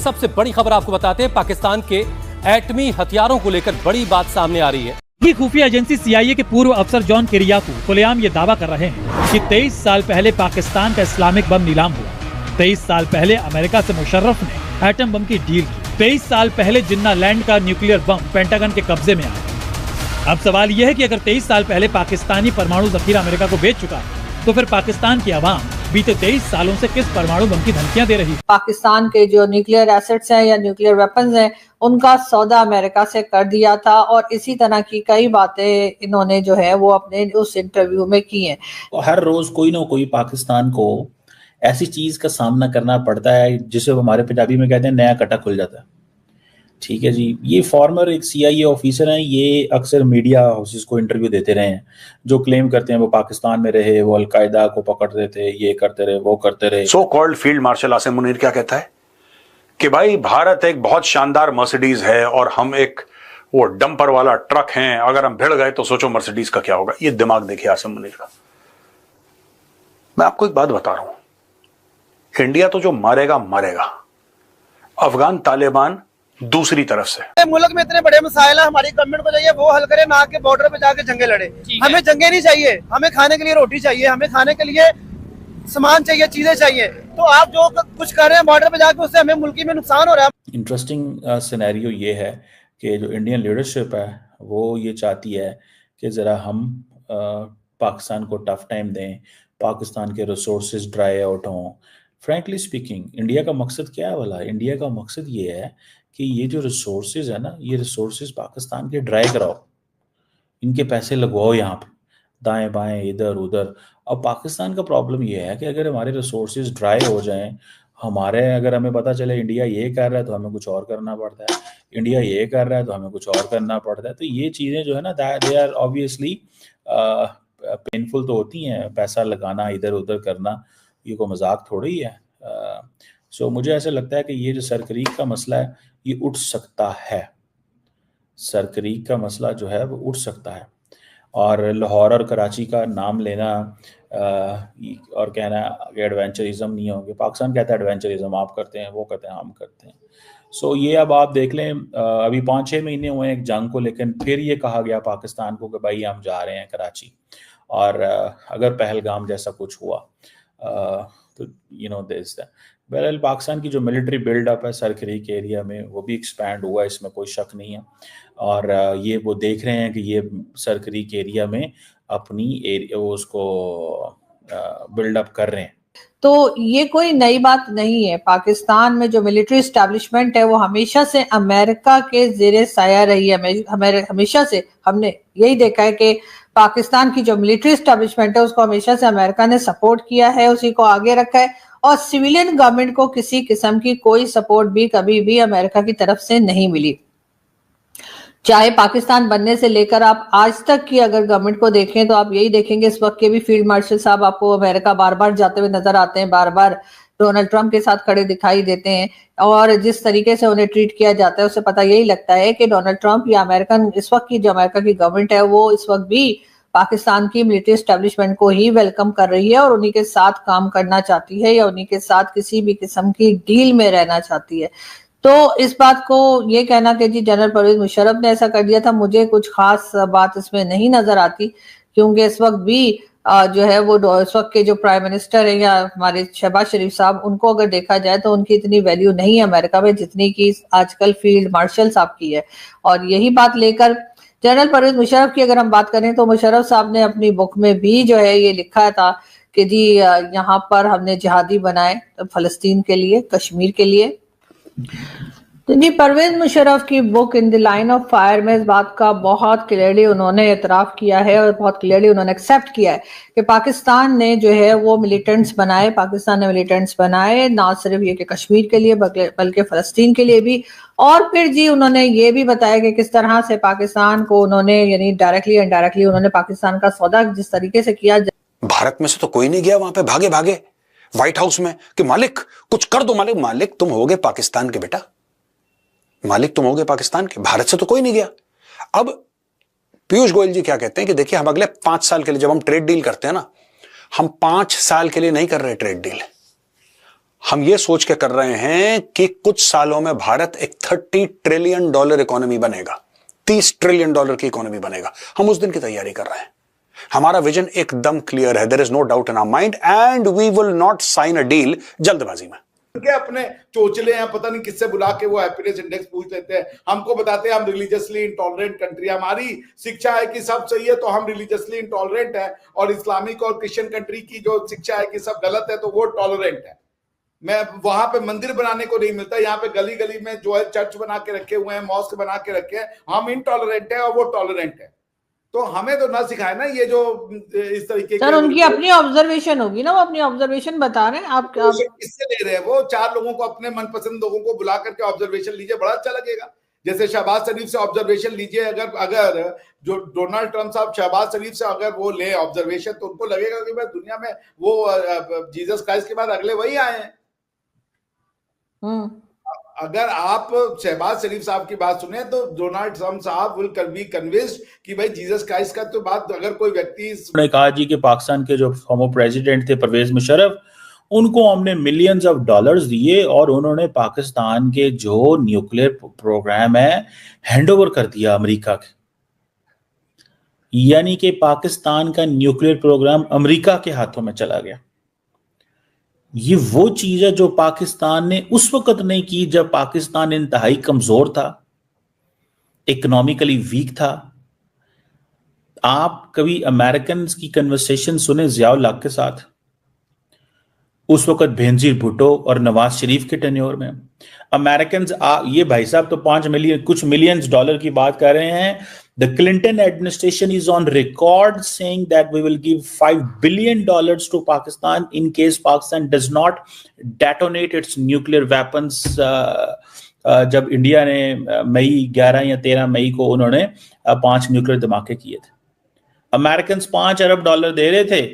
सबसे बड़ी खबर आपको बताते हैं, पाकिस्तान के एटमी हथियारों को लेकर बड़ी बात सामने आ रही है। की खुफिया एजेंसी CIA के पूर्व अफसर जॉन किरियाकू खुलेआम ये दावा कर रहे हैं कि 23 साल पहले पाकिस्तान का इस्लामिक बम नीलाम हुआ। 23 साल पहले अमेरिका से मुशर्रफ ने एटम बम की डील की। 23 साल पहले जिन्ना लैंड का न्यूक्लियर बम पेंटागन के कब्जे में आया। अब सवाल यह है कि अगर 23 साल पहले पाकिस्तानी परमाणु जखीरा अमेरिका को बेच चुका है, तो फिर पाकिस्तान की आवाम बीते 23 सालों से किस परमाणु बम की धमकियां दे रही है? पाकिस्तान के जो न्यूक्लियर एसेट्स हैं या न्यूक्लियर वेपन्स हैं, उनका सौदा अमेरिका से कर दिया था और इसी तरह की कई बातें इन्होंने जो है वो अपने उस इंटरव्यू में की हैं। हर रोज कोई ना कोई पाकिस्तान को ऐसी चीज का सामना करना पड़ता है जिसे हमारे पंजाबी में कहते हैं नया कटा खुल जाता है। ठीक है जी, ये फॉर्मर एक CIA ऑफिसर हैं, ये अक्सर मीडिया हाउसेस को इंटरव्यू देते रहे हैं, जो क्लेम करते हैं वो पाकिस्तान में रहे, वो अलकायदा को पकड़ते थे, ये करते रहे, वो करते रहे। So called field marshal Asim Munir क्या कहता है कि भाई भारत एक बहुत शानदार मर्सिडीज है और हम एक वो डंपर वाला ट्रक हैं, अगर हम भिड़ गए तो सोचो मर्सिडीज का क्या होगा। ये दिमाग देखिए आसिम मुनीर का। मैं आपको एक बात बता रहा हूं, इंडिया तो जो मारेगा मारेगा, अफगान तालिबान दूसरी तरफ से। मुल्क में इतने बड़े मसाइल है, हमारी गवर्नमेंट को चाहिए वो हल करे, ना कि बॉर्डर पे जाके जंगे लड़े। हमें जंगे नहीं चाहिए, हमें खाने के लिए रोटी चाहिए, हमें खाने के लिए सामान चाहिए, चीजें चाहिए। तो आप जो कुछ कर रहे हैं बॉर्डर पे जाके, उससे हमें मुल्की में नुकसान हो रहा है। इंटरेस्टिंग सिनेरियो ये है कि जो इंडियन लीडरशिप है वो ये चाहती है कि ज़रा हम पाकिस्तान को टफ टाइम दें, पाकिस्तान के रिसोर्सेज ड्राई आउट हों। फ्रैंकली स्पीकिंग, इंडिया का मकसद क्या है वाला? इंडिया का मकसद ये है कि ये जो रिसोर्सेज है ना, ये रिसोर्सेज पाकिस्तान के ड्राई कराओ, इनके पैसे लगवाओ यहाँ पे दाएं बाएं इधर उधर। अब पाकिस्तान का प्रॉब्लम ये है कि अगर हमारे रिसोर्सेज ड्राई हो जाएं, अगर हमें पता चले इंडिया ये कर रहा है तो हमें कुछ और करना पड़ता है, इंडिया ये कर रहा है तो हमें कुछ और करना पड़ता है। तो ये चीज़ें जो है ना, दे आर ऑब्वियसली पेनफुल तो होती हैं। पैसा लगाना, इधर उधर करना, ये कोई मजाक थोड़ी है। सो मुझे ऐसा लगता है कि ये जो सरकरीक का मसला है ये उठ सकता है। सरकरीक का मसला जो है वो उठ सकता है। और लाहौर और कराची का नाम लेना और कहना कि एडवेंचरिज्म नहीं होंगे, पाकिस्तान कहता है एडवेंचरिज्म आप करते हैं, वो कहते हैं हम करते हैं। सो ये अब आप देख लें, अभी 5-6 महीने हुए हैं एक जंग को, लेकिन फिर ये कहा गया पाकिस्तान को कि भाई हम जा रहे हैं कराची, और अगर पहलगाम जैसा कुछ हुआ तो दिस दैट। बहरहाल पाकिस्तान की जो मिलिट्री बिल्डअप है सरकरीक एरिया में वो भी एक्सपैंड हुआ, इसमें कोई शक नहीं है। और ये वो देख रहे हैं कि ये सरकरीक एरिया में अपनी एरिया उसको बिल्डअप कर रहे हैं। तो ये कोई नई बात नहीं है। पाकिस्तान में जो मिलिट्री एस्टैब्लिशमेंट है वो हमेशा से अमेरिका के ज़ेरे साया रही है। हमेशा से हमने यही देखा है कि पाकिस्तान की जो मिलिट्री एस्टैब्लिशमेंट है उसको हमेशा से अमेरिका ने सपोर्ट किया है, उसी को आगे रखा है, और सिविलियन गवर्नमेंट को किसी किस्म की कोई सपोर्ट भी कभी भी अमेरिका की तरफ से नहीं मिली। चाहे पाकिस्तान बनने से लेकर आप आज तक की अगर गवर्नमेंट को देखें तो आप यही देखेंगे, इस वक्त के भी फील्ड मार्शल साहब आपको अमेरिका बार बार जाते हुए नजर आते हैं, बार बार डोनाल्ड ट्रंप के साथ खड़े दिखाई देते हैं, और जिस तरीके से उन्हें ट्रीट किया जाता है उससे पता यही लगता है कि डोनाल्ड ट्रंप या अमेरिकन इस वक्त की जो अमेरिका की गवर्नमेंट है वो इस वक्त भी पाकिस्तान की मिलिट्री एस्टैब्लिशमेंट को ही वेलकम कर रही है और उन्हीं के साथ काम करना चाहती है या उन्हीं के साथ किसी भी किस्म की डील में रहना चाहती है। तो इस बात को ये कहना कि जी जनरल परवेज मुशर्रफ ने ऐसा कर दिया था, मुझे कुछ खास बात इसमें नहीं नजर आती, क्योंकि इस वक्त भी जो है वो इस वक्त के जो प्राइम मिनिस्टर है या हमारे शहबाज शरीफ साहब, उनको अगर देखा जाए तो उनकी इतनी वैल्यू नहीं है अमेरिका में जितनी की आजकल फील्ड मार्शल साहब की है। और यही बात लेकर जनरल परवेज मुशर्रफ की अगर हम बात करें तो मुशर्रफ साहब ने अपनी बुक में भी जो है ये लिखा था कि जी यहाँ पर हमने जिहादी बनाए फलस्तीन के लिए, कश्मीर के लिए। तो जी परवेज मुशर्रफ की book in the line of fire में इस बात का बहुत क्लियरली उन्होंने एतराफ किया है और बहुत क्लियरली उन्होंने एक्सेप्ट किया है कि पाकिस्तान ने जो है वो मिलिटेंट्स बनाए, पाकिस्तान ने मिलिटेंट्स बनाए, ना सिर्फ ये कि कश्मीर के लिए बल्कि फलस्तीन के लिए भी। और फिर जी उन्होंने ये भी बताया कि किस तरह से पाकिस्तान को उन्होंने यानी डायरेक्टली इनडायरेक्टली उन्होंने पाकिस्तान का सौदा जिस तरीके से किया। भारत में से तो कोई नहीं गया वहां पे, भागे भागे व्हाइट हाउस में कि मालिक कुछ कर दो। मालिक तुम होगे पाकिस्तान के बेटा, मालिक तुम होगे पाकिस्तान के, भारत से तो कोई नहीं गया। अब पीयूष गोयल जी क्या कहते हैं कि देखिए हम अगले 5 साल के लिए जब हम ट्रेड डील करते हैं ना, हम 5 साल के लिए नहीं कर रहे ट्रेड डील, हम ये सोच के कर रहे हैं कि कुछ सालों में भारत एक $30 ट्रिलियन इकोनॉमी बनेगा, $30 ट्रिलियन की इकोनॉमी बनेगा। हम उस दिन की तैयारी कर रहे हैं। हमारा विजन एकदम क्लियर है, there is no doubt in our mind and we will not sign a deal जल्दबाजी में। के अपने चोचले हैं, पता नहीं किससे बुला के वो हैप्पीनेस इंडेक्स पूछ लेते हैं, हमको बताते हैं हम रिलीजियसली इंटॉलरेंट कंट्री, हमारी शिक्षा है कि सब सही है तो हम रिलीजियसली इंटॉलरेंट है, और इस्लामिक और क्रिश्चियन कंट्री की जो शिक्षा है कि सब गलत है तो वो टॉलरेंट है। मैं वहां पे मंदिर बनाने को नहीं मिलता, यहाँ पे गली गली में जो है चर्च बना के रखे हुए हैं, मॉस्क बना के रखे हैं, हम इनटॉलरेंट है और वो टॉलरेंट है। तो हमें तो ना सिखाए ना ये जो इस तरीके सर उनकी अपनी ऑब्जर्वेशन होगी ना, वो अपनी ऑब्जर्वेशन बता रहे हैं। आप किससे ले रहे हैं? वो 4 लोगों को, अपने मनपसंद लोगों को बुला करके ऑब्जर्वेशन लीजिए, बड़ा अच्छा लगेगा। जैसे शहबाज शरीफ से ऑब्जर्वेशन लीजिए, अगर जो डोनाल्ड ट्रंप साहब शहबाज शरीफ से अगर वो ले ऑब्जर्वेशन तो उनको लगेगा कि भाई दुनिया में वो जीसस क्राइस्ट के बाद अगले वही आए हैं। अगर आप शहबाज शरीफ साहब की बात सुने तो डोनाल्ड ट्रंप साहब विल बी कन्विंस्ड कि भाई जीसस क्राइस्ट का तो बात अगर कोई व्यक्ति उन्होंने कहा जी कि पाकिस्तान के जो फॉर्मर प्रेसिडेंट थे परवेज मुशर्रफ, उनको हमने मिलियंस ऑफ डॉलर्स दिए और उन्होंने पाकिस्तान के जो न्यूक्लियर प्रोग्राम है हैंडओवर कर दिया अमेरिका के। यानी कि पाकिस्तान का न्यूक्लियर प्रोग्राम अमेरिका के हाथों में चला गया। ये वो चीज है जो पाकिस्तान ने उस वक्त नहीं की जब पाकिस्तान इंतहाई कमजोर था, इकोनॉमिकली वीक था। आप कभी अमेरिकन की कन्वर्सेशन सुने जियाउल हक के साथ, उस वक्त बेनजीर भुट्टो और नवाज शरीफ के टेन्योर में अमेरिकन, ये भाई साहब तो 5 मिलियन कुछ मिलियंस डॉलर की बात कर रहे हैं। The Clinton administration is on record saying that we will give $5 billion to Pakistan in case Pakistan does not detonate its nuclear weapons. जब इंडिया ने मई 11 या 13 मई को उन्होंने 5 न्यूक्लियर धमाके किए थे, अमेरिकन $5 अरब दे रहे थे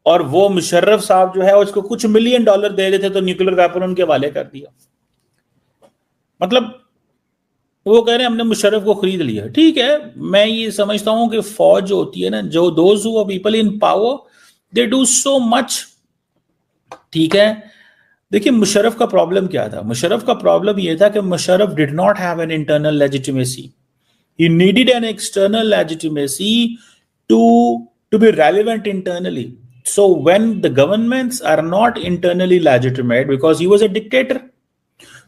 और वो मुशर्रफ साहब जो है उसको कुछ मिलियन डॉलर दे रहे थे तो न्यूक्लियर वेपन उनके हवाले कर दिया। मतलब वो कह रहे हैं हमने मुशर्रफ को खरीद लिया। ठीक है, मैं ये समझता हूं कि फौज जो होती है ना, जो those who are people in power they do so much. ठीक है, देखिए मुशर्रफ का प्रॉब्लम क्या था? मुशर्रफ का प्रॉब्लम ये था कि Musharraf did not have an internal legitimacy, he needed an external legitimacy to be relevant internally. So when the governments are not internally legitimate because he was a dictator,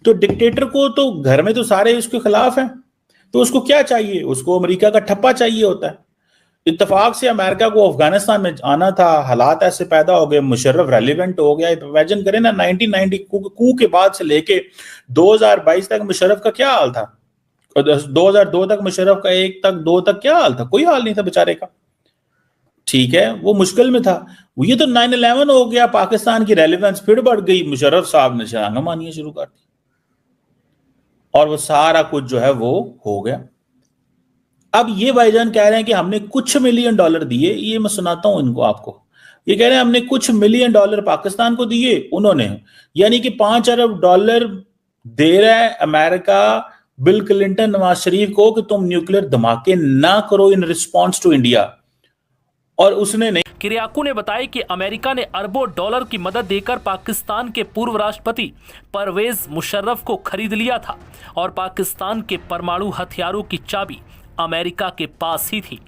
तो डिक्टेटर को तो घर में तो सारे उसके खिलाफ हैं, तो उसको क्या चाहिए? उसको अमेरिका का ठप्पा चाहिए होता है। इत्तेफाक से अमेरिका को अफगानिस्तान में आना था, हालात ऐसे पैदा हो गए, मुशर्रफ रेलिवेंट हो गया। इमेजिन करें ना, 1990 कू के बाद से लेके 2022 तक मुशर्रफ का क्या हाल था, 2002 तक मुशर्रफ का 1 तक 2 तक क्या हाल था? कोई हाल नहीं था बेचारे का। ठीक है, वो मुश्किल में था। ये तो 9/11 हो गया, पाकिस्तान की रेलिवेंस फिर बढ़ गई, मुशर्रफ साहब ने शरांगा मानिया शुरू कर दी और वो सारा कुछ जो है वो हो गया। अब ये भाईजान कह रहे हैं कि हमने कुछ मिलियन डॉलर दिए। ये मैं सुनाता हूं इनको आपको। ये कह रहे हैं हमने कुछ मिलियन डॉलर पाकिस्तान को दिए उन्होंने, यानी कि $5 अरब दे रहा है America bill Clinton Nawaz Sharif को कि तुम न्यूक्लियर धमाके ना करो इन रिस्पॉन्स टू इंडिया, और उसने नहीं। किरियाकू ने बताया कि अमेरिका ने अरबों डॉलर की मदद देकर पाकिस्तान के पूर्व राष्ट्रपति परवेज मुशर्रफ को खरीद लिया था और पाकिस्तान के परमाणु हथियारों की चाबी अमेरिका के पास ही थी।